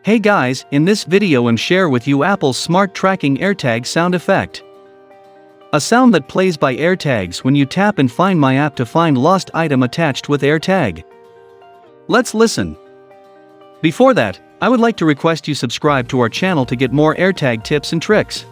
Hey guys, in this video and share with you Apple's smart tracking AirTag sound effect. A sound that plays by AirTags when you tap and Find My app to find lost item attached with AirTag. Let's listen. Before that, I would like to request you subscribe to our channel to get more AirTag tips and tricks.